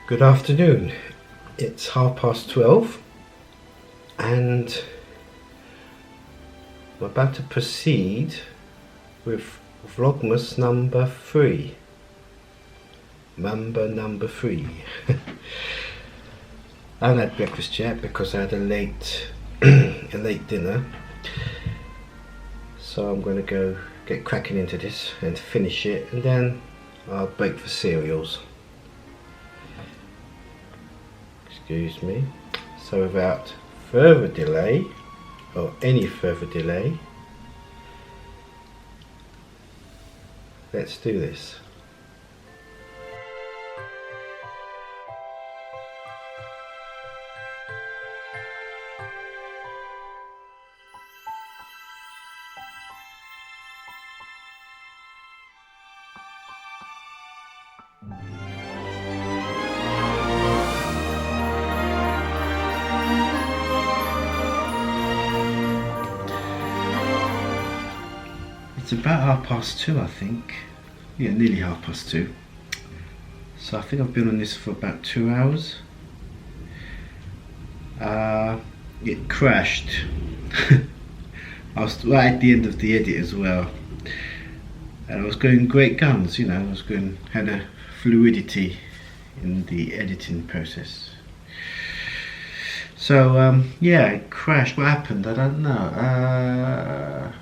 Good afternoon. It's 12:30 and I'm about to proceed with Vlogmas number 3. Number 3. I haven't had breakfast yet because I had a late dinner. So I'm going to go get cracking into this and finish it, and then I'll break for cereals. Excuse me. So without further delay, or any further delay, let's do this. It's about 2:30, I think. Yeah, nearly 2:30. So I think I've been on this for about 2 hours. It crashed. I was right at the end of the edit as well, and I was going great guns, you know. Had a fluidity in the editing process. So yeah, it crashed. What happened? I don't know.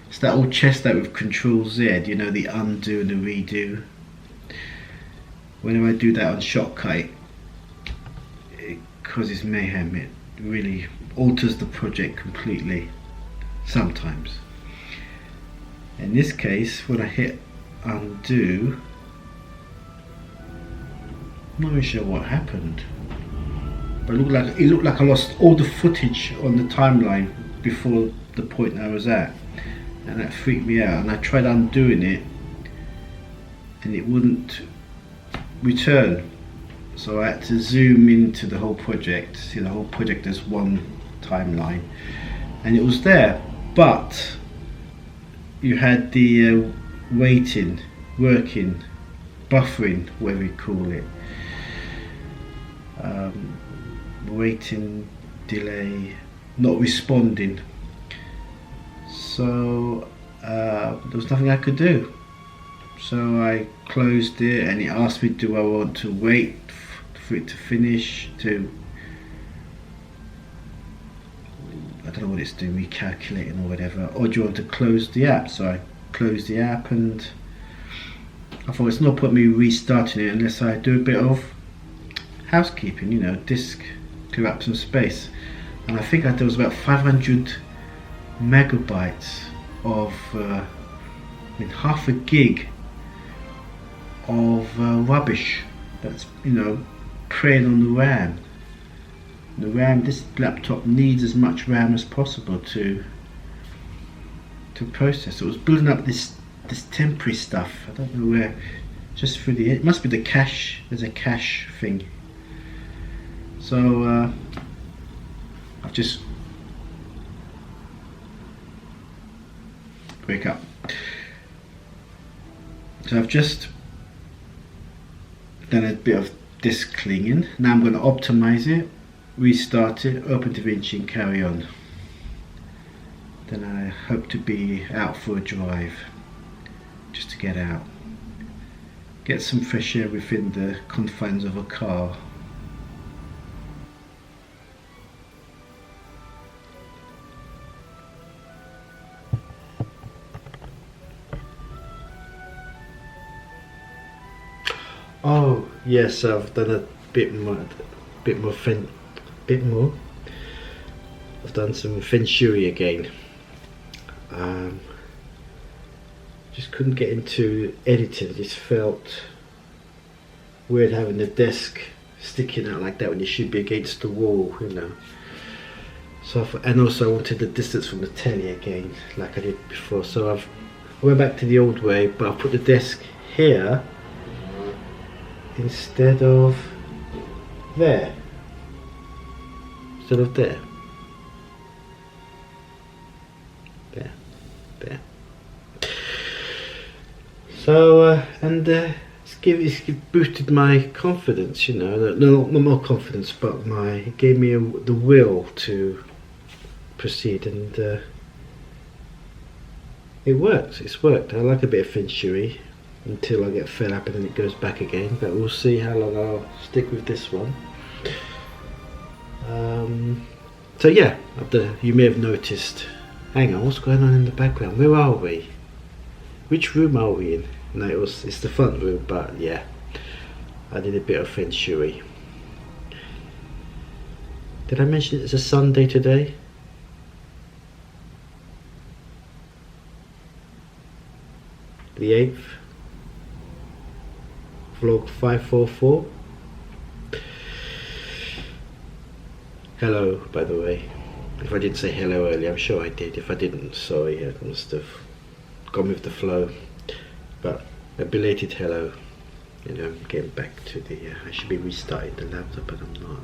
It's that old chest out with Control Z, you know, the undo and the redo. Whenever I do that on Shotcut, it causes mayhem. It really alters the project completely, sometimes. In this case, when I hit undo, I'm not really sure what happened, but it looked like I lost all the footage on the timeline before the point I was at, and that freaked me out. And I tried undoing it and it wouldn't return, so I had to zoom into the whole project, see the whole project as one timeline, and it was there, but you had the waiting, working, buffering, whatever you call it, waiting, delay, not responding. So there was nothing I could do. So I closed it, and it asked me, do I want to wait for it to finish, I don't know what it's doing, recalculating or whatever, or do you want to close the app? So I closed the app, and I thought it's no point me restarting it unless I do a bit of housekeeping, you know, disk, clear up some space. And I think there was about 500 megabytes of half a gig of rubbish that's, you know, preying on the RAM. The RAM, this laptop needs as much RAM as possible to process. So it was building up this temporary stuff. I don't know where, just through it must be the cache. There's a cache thing. So I've just wake up. So I've just done a bit of disk cleaning. Now I'm going to optimize it, restart it, open DaVinci and carry on. Then I hope to be out for a drive, just to get out, get some fresh air within the confines of a car. Oh yes, I've done a bit more. I've done some Feng Shui again. Just couldn't get into editing. Just felt weird having the desk sticking out like that when you should be against the wall, you know. So and also I wanted the distance from the telly again, like I did before. So I went back to the old way, but I put the desk here instead of there. Instead of there. So it's boosted my confidence, you know. No, not more confidence, but it gave me the will to proceed, and it works. It's worked. I like a bit of feng shui until I get fed up and then it goes back again. But we'll see how long I'll stick with this one. So yeah, you may have noticed. Hang on, what's going on in the background? Where are we? Which room are we in? No, it's the front room, but yeah, I did a bit of feng shui. Did I mention it's a Sunday today? The 8th. Vlog 544. Hello, by the way. If I didn't say hello earlier, I'm sure I did. If I didn't, sorry, I must have gone with the flow. But a belated hello. You know, I'm getting back to the. I should be restarting the laptop, but I'm not.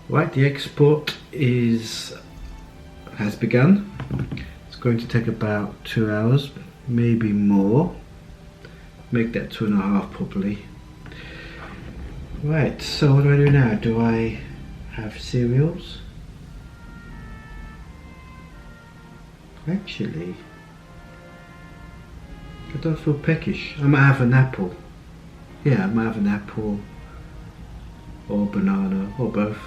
Right, the export has begun. It's going to take about 2 hours, maybe more. Make that 2.5 probably. Right, so what do I do now? Do I have cereals? Actually, I don't feel peckish. I might have an apple. Yeah, I might have an apple or banana or both.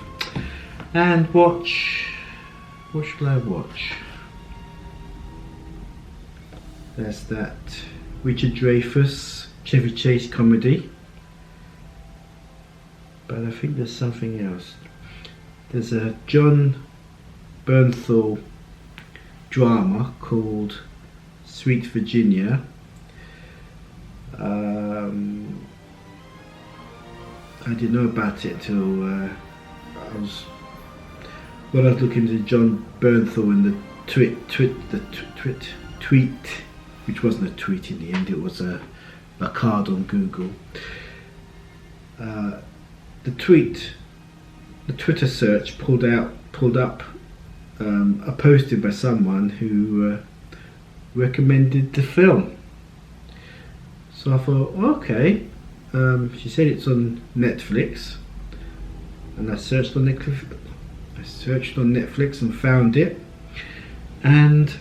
And watch. What shall I watch? There's that Richard Dreyfuss Chevy Chase comedy. But I think there's something else. There's a John Bernthal drama called Sweet Virginia. I didn't know about it till when I was looking at John Bernthal and the tweet, which wasn't a tweet in the end, it was a card on Google. The Twitter search pulled up a posting by someone who recommended the film. So I thought, okay. She said it's on Netflix, and I searched on Netflix and found it, and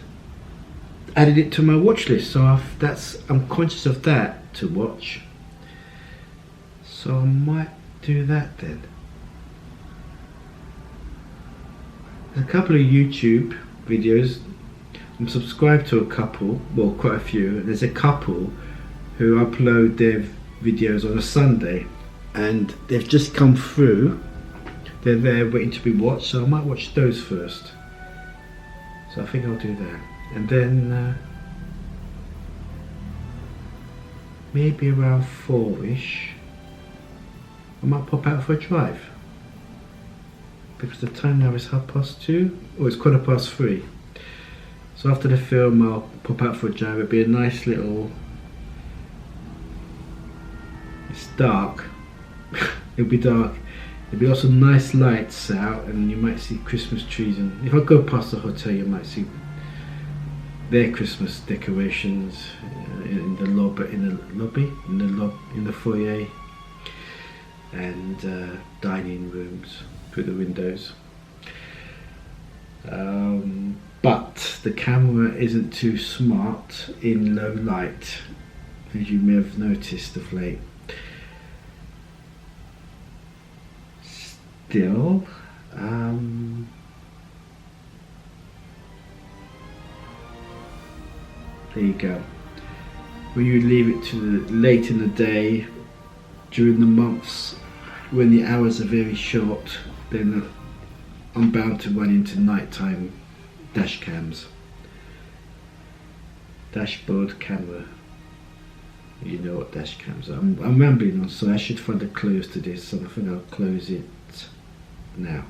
added it to my watch list. So I'm conscious of that to watch. So I might do that then. There's a couple of YouTube videos. I'm subscribed to a couple, well, quite a few. There's a couple who upload their videos on a Sunday, and they've just come through. They're there waiting to be watched, so I might watch those first. So I think I'll do that, and then maybe around 4ish I might pop out for a drive, because the time now is 2:30, or it's 3:15. So after the film I'll pop out for a drive. It'll be a nice little, it's dark, it'll be dark, there'll be lots of nice lights out, and you might see Christmas trees, and if I go past the hotel you might see their Christmas decorations in the lobby, in the foyer, and dining rooms through the windows. But the camera isn't too smart in low light, as you may have noticed of late. Still, there you go. When you leave it to late in the day, during the months when the hours are very short, then I'm bound to run into nighttime dash cams. Dashboard camera. You know what dash cams are. I'm rambling on, so I should find a close to this, so I think I'll close it now.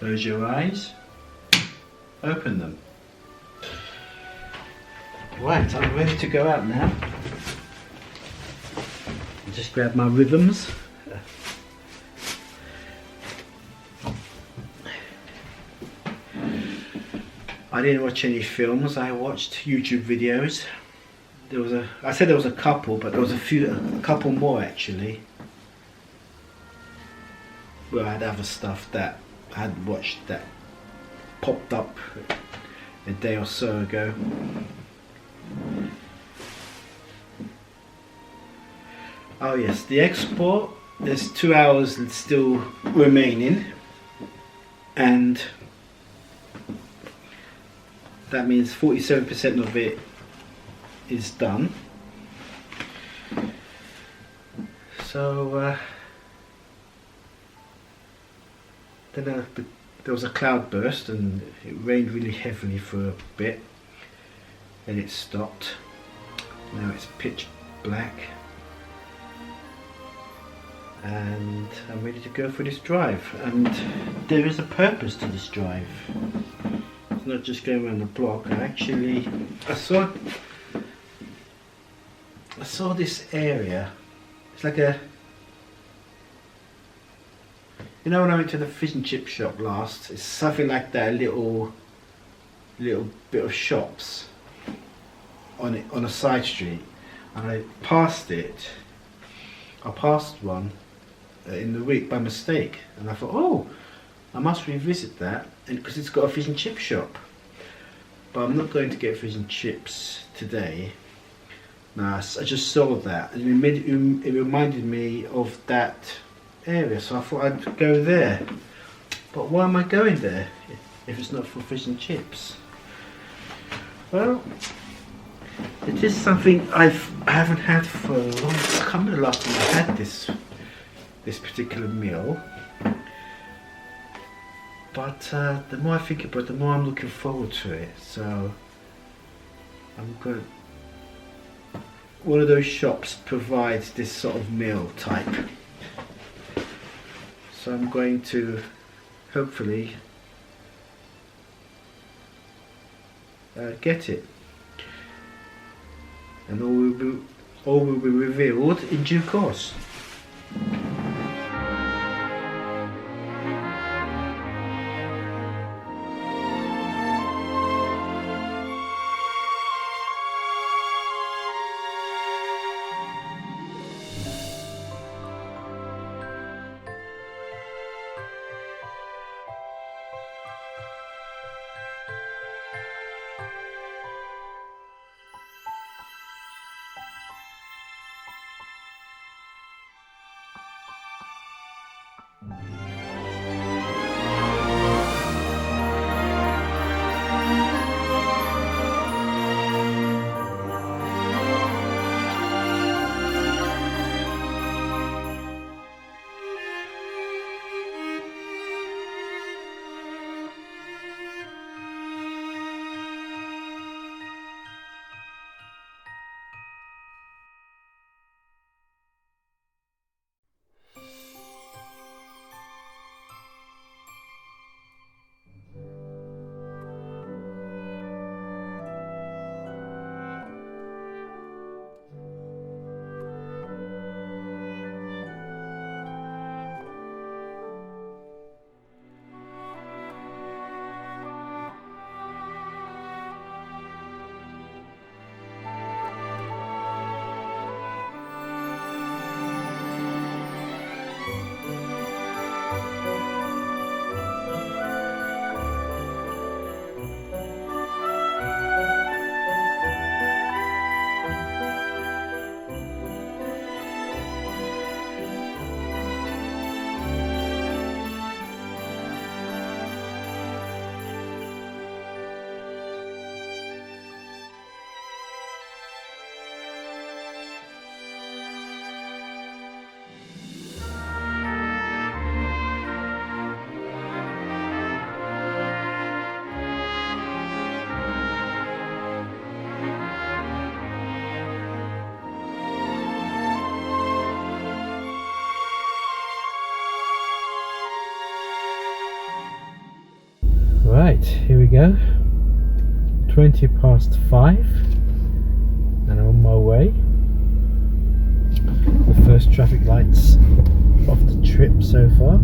Close your eyes, open them. Right, I'm ready to go out now. I'll just grab my rhythms. I didn't watch any films, I watched YouTube videos. I said there was a couple, but there was a couple more actually. Where I had other stuff that I hadn't watched that popped up a day or so ago. Oh yes, the export, there's 2 hours still remaining, and that means 47% of it is done. So then there was a cloud burst and it rained really heavily for a bit, and it stopped. Now it's pitch black, and I'm ready to go for this drive, and there is a purpose to this drive. It's not just going around the block. I saw this area. It's like a, you know, when I went to the fish and chip shop last, it's something like that, a little bit of shops on a side street, and I passed one in the week by mistake, and I thought, oh, I must revisit that, and because it's got a fish and chip shop. But I'm not going to get fish and chips today. No, I just saw that, and it reminded me of that area, so I thought I'd go there. But why am I going there if it's not for fish and chips? Well, it is something I haven't had for a long time. I can't remember the last time I had this particular meal. But the more I think about it, the more I'm looking forward to it. So I'm good. One of those shops provides this sort of meal type. So I'm going to hopefully get it. And all will be revealed in due course. here we go. 20 past 5 and I'm on my way. The first traffic lights of the trip so far.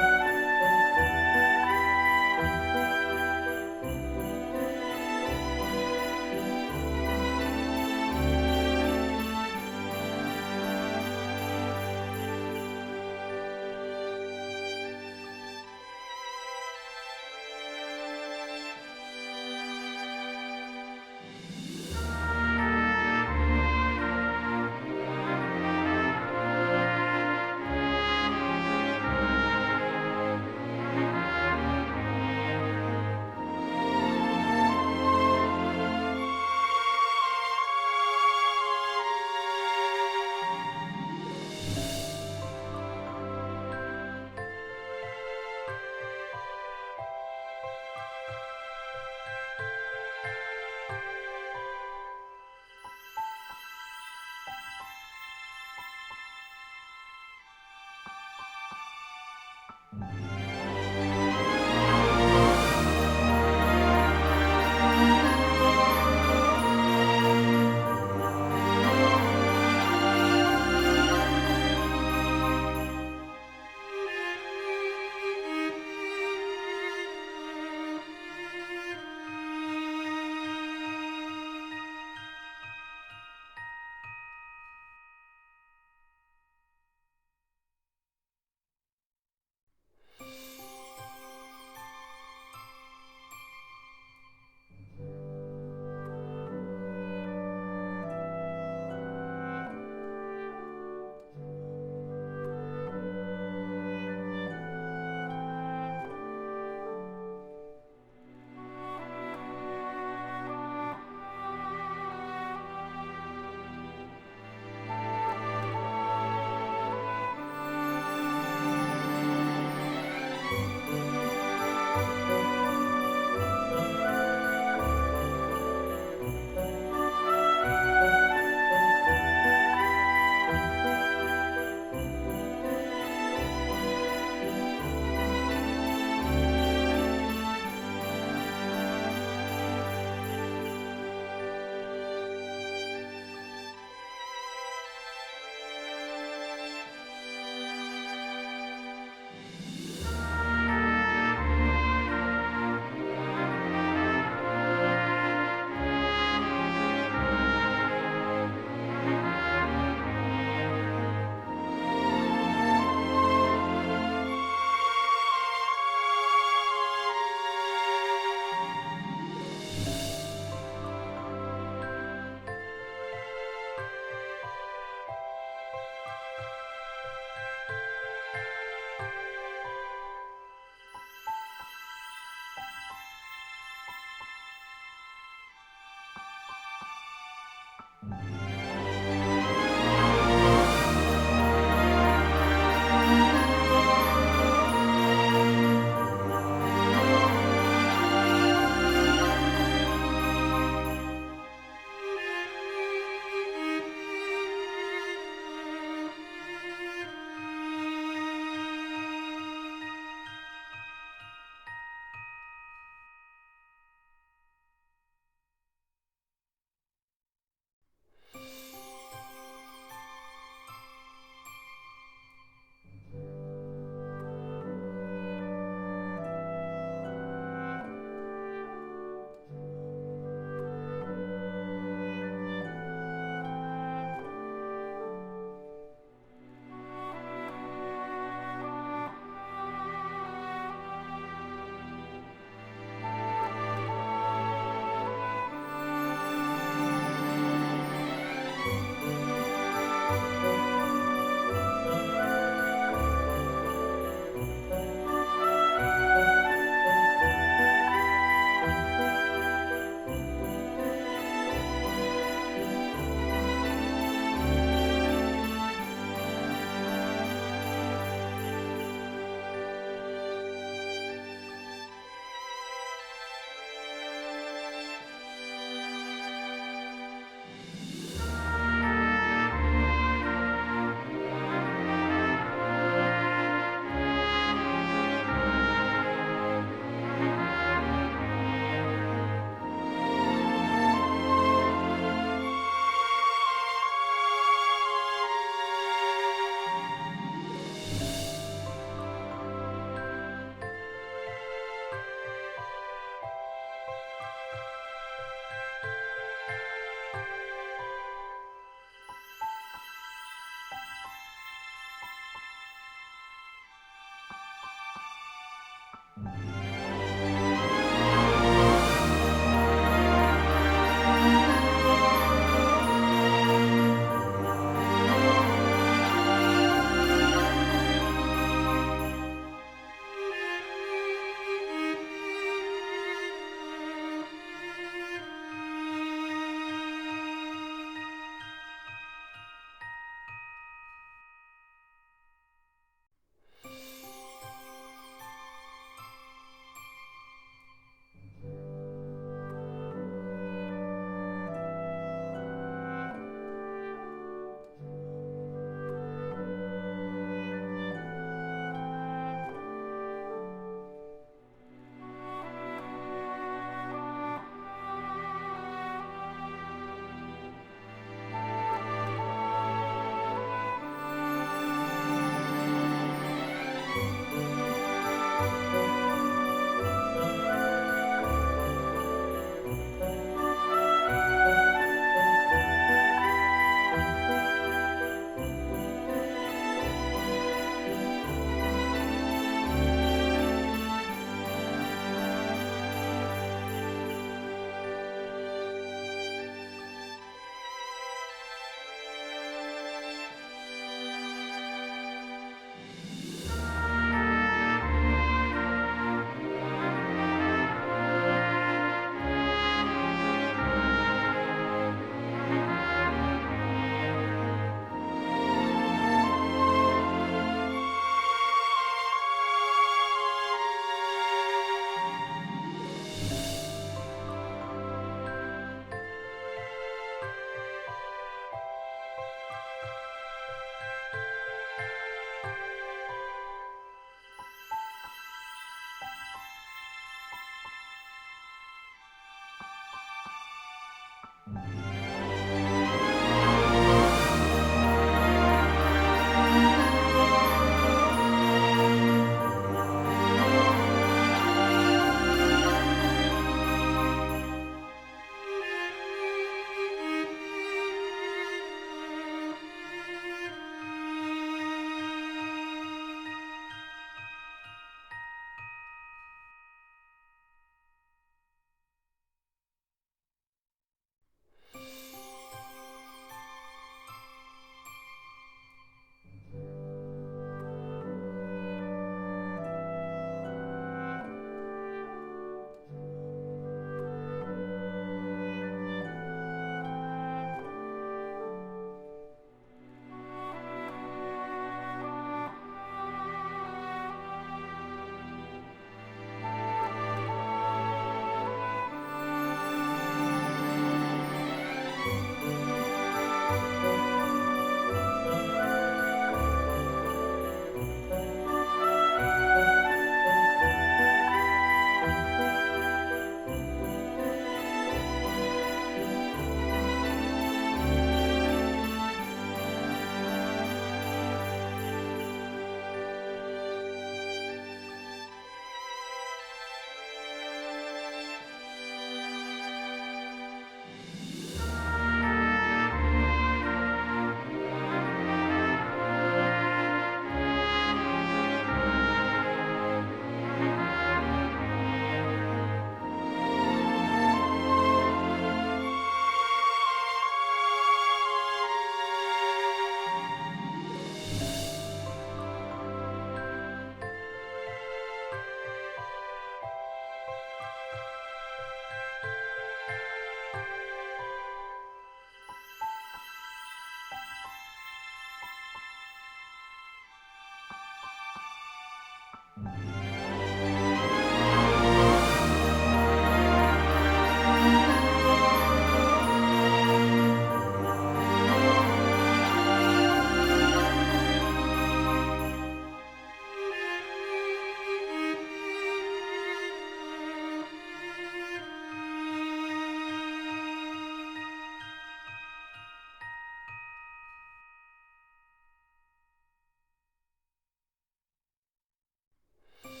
Thank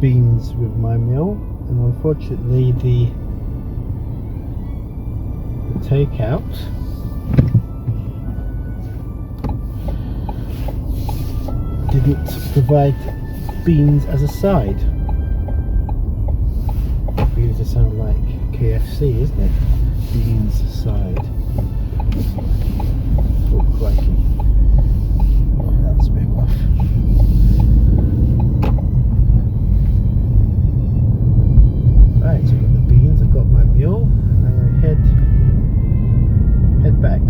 beans with my mill, and unfortunately the takeout didn't provide beans as a side. Beans sound like KFC, isn't it? Beans side. Oh crikey. Oh, that's a bit rough. Right, so I've got the beans, I've got my mule, and I'm going to head back.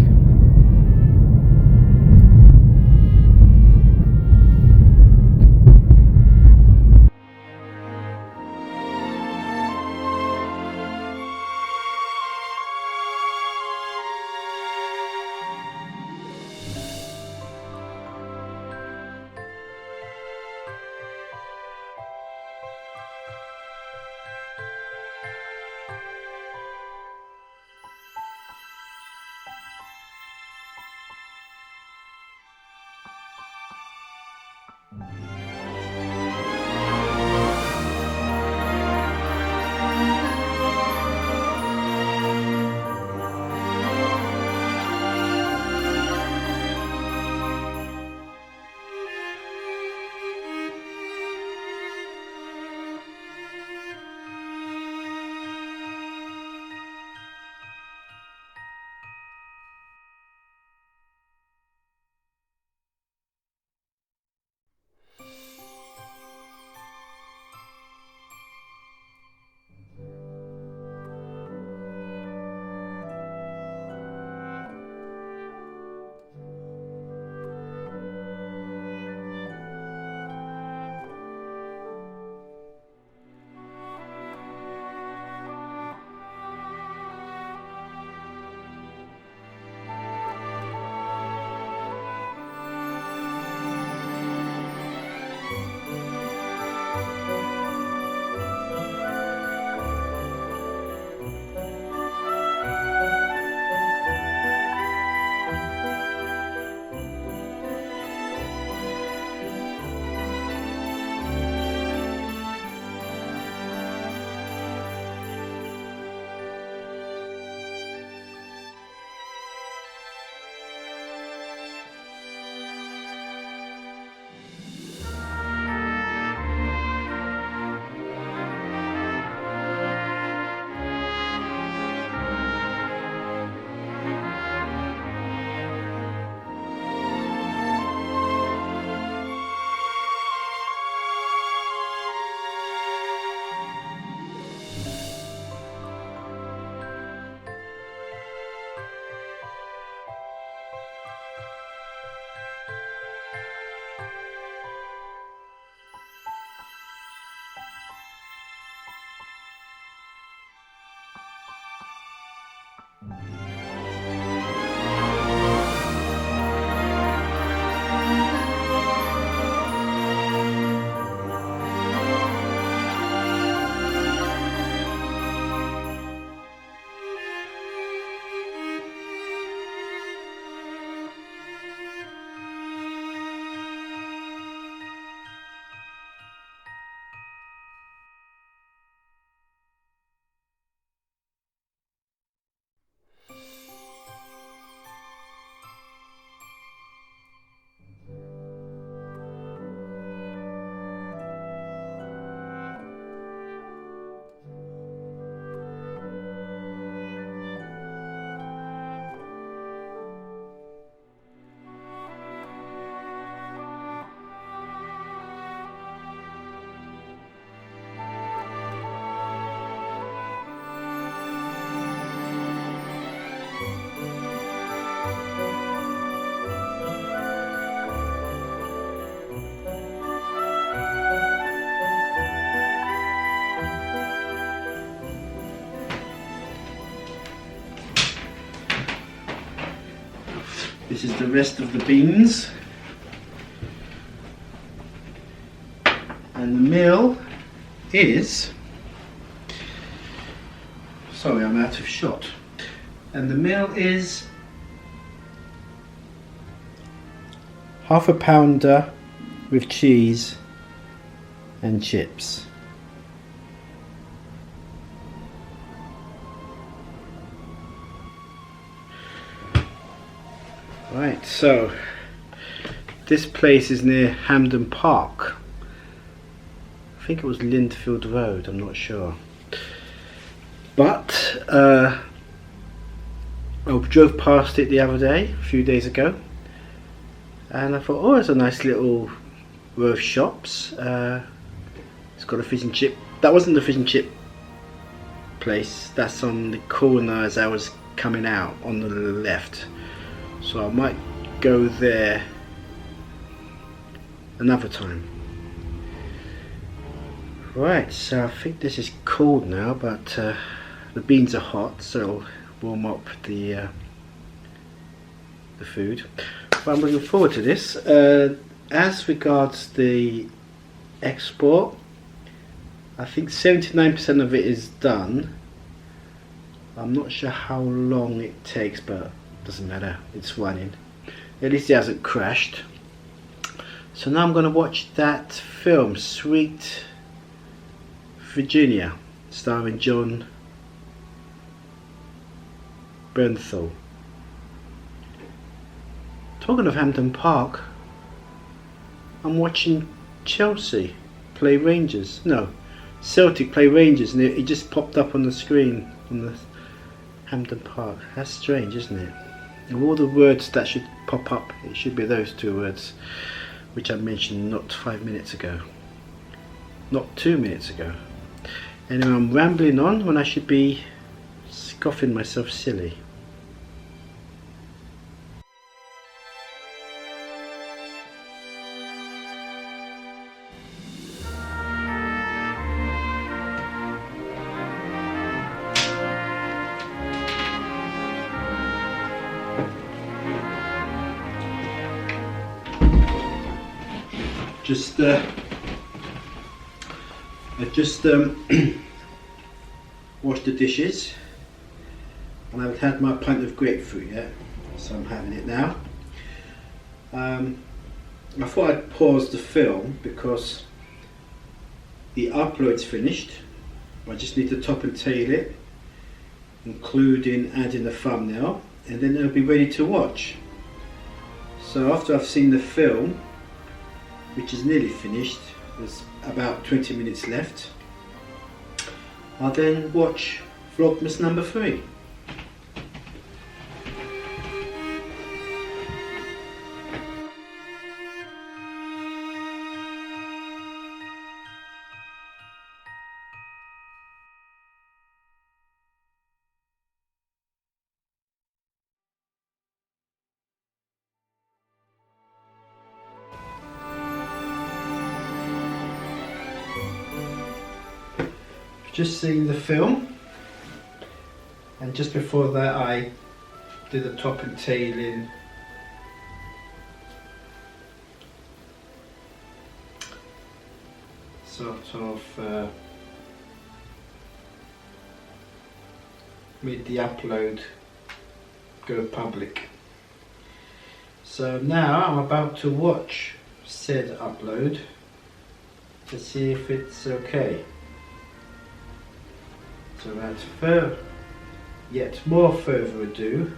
This is the rest of the beans. And the meal is, sorry, I'm out of shot. And the meal is half a pounder with cheese and chips. Right, so this place is near Hampden Park. I think it was Lindfield Road, I'm not sure. But I drove past it the other day, a few days ago, and I thought, oh, it's a nice little row of shops. It's got a fish and chip. That wasn't the fish and chip place, that's on the corner as I was coming out on the left. So I might go there another time. Right, so I think this is cold now, but the beans are hot, so it'll warm up the food. But I'm looking forward to this. As regards the export, I think 79% of it is done. I'm not sure how long it takes, but it doesn't matter, it's running. At least it hasn't crashed. So now I'm going to watch that film, Sweet Virginia, starring John Bernthal. Talking of Hampden Park, I'm watching Chelsea play Rangers. No, Celtic play Rangers, and it just popped up on the screen on the Hampden Park. That's strange, isn't it? Of all the words that should pop up, it should be those two words, which I mentioned not 5 minutes ago, not 2 minutes ago. Anyway, I'm rambling on when I should be scoffing myself silly. I just washed the dishes, and I haven't had my pint of grapefruit yet, so I'm having it now. I thought I'd pause the film because the upload's finished. I just need to top and tail it, including adding the thumbnail, and then it'll be ready to watch. So after I've seen the film, which is nearly finished, there's about 20 minutes left, I'll then watch Vlogmas number 3. Just seen the film, and just before that I did the top and tailing sort of made the upload go public. So now I'm about to watch said upload to see if it's okay. So without yet more further ado,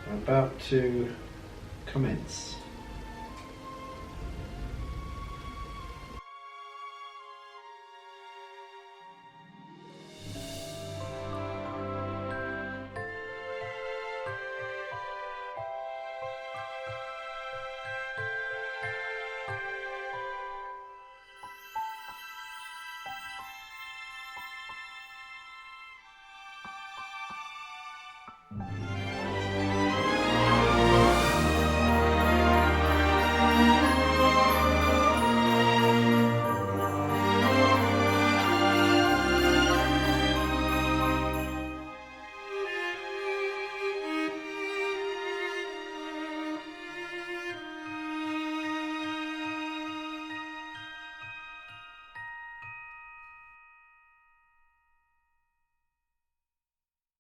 I'm about to commence.